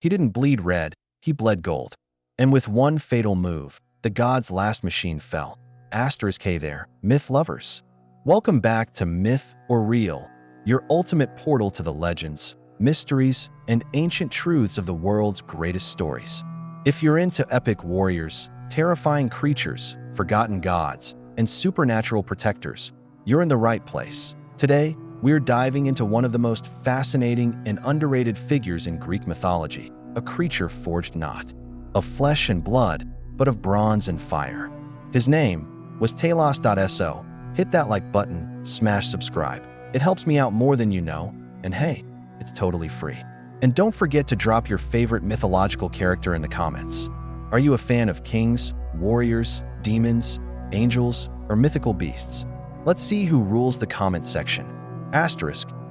He didn't bleed red, he bled gold. And with one fatal move, the god's last machine fell. Hey there, myth lovers. Welcome back to Myth or Real, your ultimate portal to the legends, mysteries, and ancient truths of the world's greatest stories. If you're into epic warriors, terrifying creatures, forgotten gods, and supernatural protectors, you're in the right place. Today, we're diving into one of the most fascinating and underrated figures in Greek mythology, a creature forged not of flesh and blood, but of bronze and fire. His name was Talos. Hit that like button, smash subscribe. It helps me out more than you know, and hey, it's totally free. And don't forget to drop your favorite mythological character in the comments. Are you a fan of kings, warriors, demons, angels, or mythical beasts? Let's see who rules the comment section.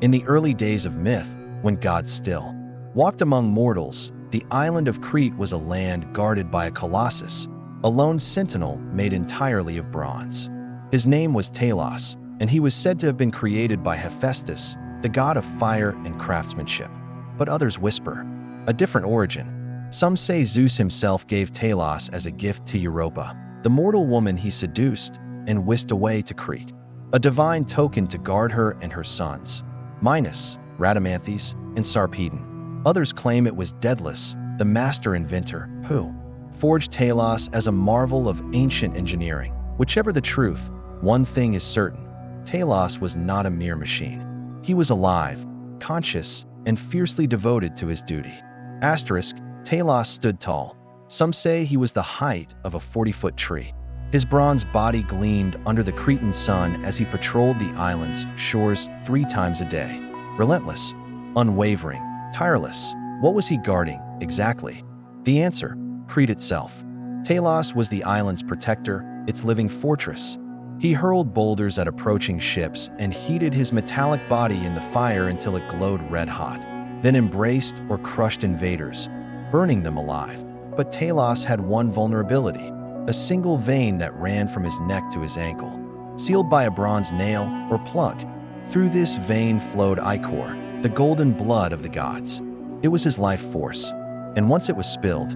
In the early days of myth, when gods still walked among mortals, the island of Crete was a land guarded by a colossus, a lone sentinel made entirely of bronze. His name was Talos, and he was said to have been created by Hephaestus, the god of fire and craftsmanship. But others whisper a different origin. Some say Zeus himself gave Talos as a gift to Europa, the mortal woman he seduced and whisked away to Crete, a divine token to guard her and her sons, Minos, Rhadamanthys, and Sarpedon. Others claim it was Daedalus, the master inventor, who forged Talos as a marvel of ancient engineering. Whichever the truth, one thing is certain: Talos was not a mere machine. He was alive, conscious, and fiercely devoted to his duty. Talos stood tall. Some say he was the height of a 40-foot tree. His bronze body gleamed under the Cretan sun as he patrolled the island's shores 3 times a day. Relentless, unwavering, tireless. What was he guarding, exactly? The answer: Crete itself. Talos was the island's protector, its living fortress. He hurled boulders at approaching ships and heated his metallic body in the fire until it glowed red-hot, then embraced or crushed invaders, burning them alive. But Talos had one vulnerability: a single vein that ran from his neck to his ankle, sealed by a bronze nail or plug. Through this vein flowed ichor, the golden blood of the gods. It was his life force, and once it was spilled,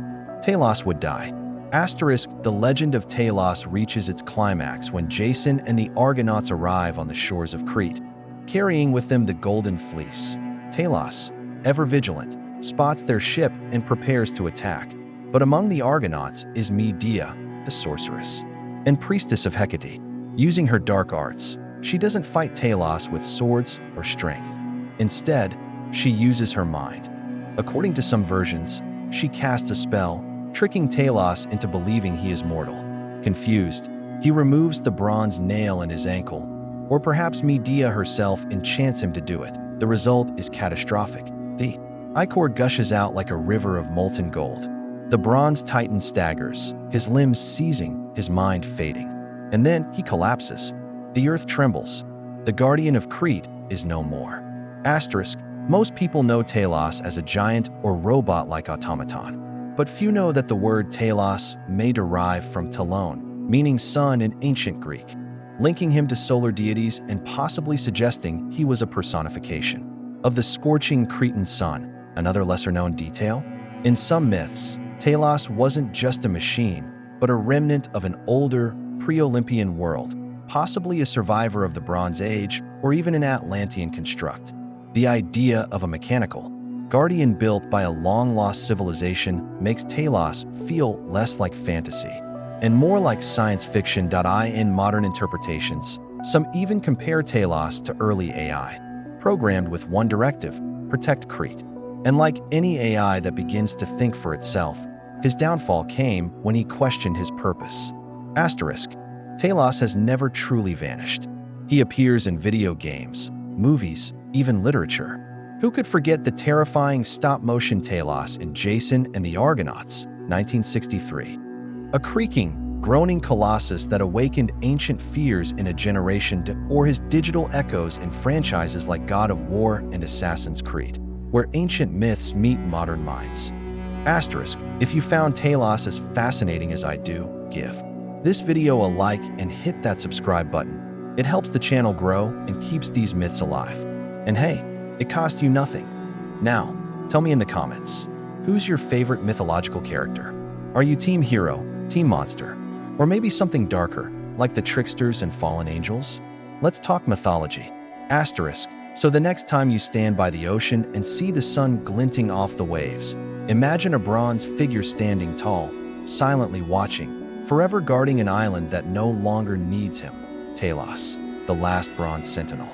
Talos would die. The legend of Talos reaches its climax when Jason and the Argonauts arrive on the shores of Crete, carrying with them the Golden Fleece. Talos, ever vigilant, spots their ship and prepares to attack. But among the Argonauts is Medea, the sorceress and priestess of Hecate. Using her dark arts, she doesn't fight Talos with swords or strength. Instead, she uses her mind. According to some versions, she casts a spell, tricking Talos into believing he is mortal. Confused, he removes the bronze nail in his ankle, or perhaps Medea herself enchants him to do it. The result is catastrophic. The ichor gushes out like a river of molten gold. The bronze titan staggers, his limbs seizing, his mind fading. And then he collapses. The earth trembles. The guardian of Crete is no more. Most people know Talos as a giant or robot-like automaton. But few know that the word Talos may derive from Talon, meaning sun in ancient Greek, linking him to solar deities and possibly suggesting he was a personification of the scorching Cretan sun. Another lesser-known detail? In some myths, Talos wasn't just a machine, but a remnant of an older, pre-Olympian world, possibly a survivor of the Bronze Age or even an Atlantean construct. The idea of a mechanical guardian built by a long-lost civilization makes Talos feel less like fantasy and more like science fiction. In modern interpretations, some even compare Talos to early AI, programmed with one directive: protect Crete. And like any AI that begins to think for itself, his downfall came when he questioned his purpose. Talos has never truly vanished. He appears in video games, movies, even literature. Who could forget the terrifying stop-motion Talos in Jason and the Argonauts, 1963? A creaking, groaning colossus that awakened ancient fears in a generation, or his digital echoes in franchises like God of War and Assassin's Creed, where ancient myths meet modern minds. If you found Talos as fascinating as I do, give this video a like and hit that subscribe button. It helps the channel grow and keeps these myths alive. And hey, it costs you nothing. Now, tell me in the comments, Who's your favorite mythological character? Are you team hero, team monster, or maybe something darker, like the tricksters and fallen angels? Let's talk mythology. Asterisk. So the next time you stand by the ocean and see the sun glinting off the waves, imagine a bronze figure standing tall, silently watching, forever guarding an island that no longer needs him. Talos, the last bronze sentinel.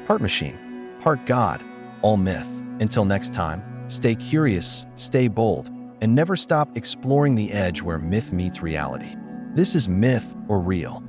Part machine, part god, all myth. Until next time, stay curious, stay bold, and never stop exploring the edge where myth meets reality. This is Myth or Real.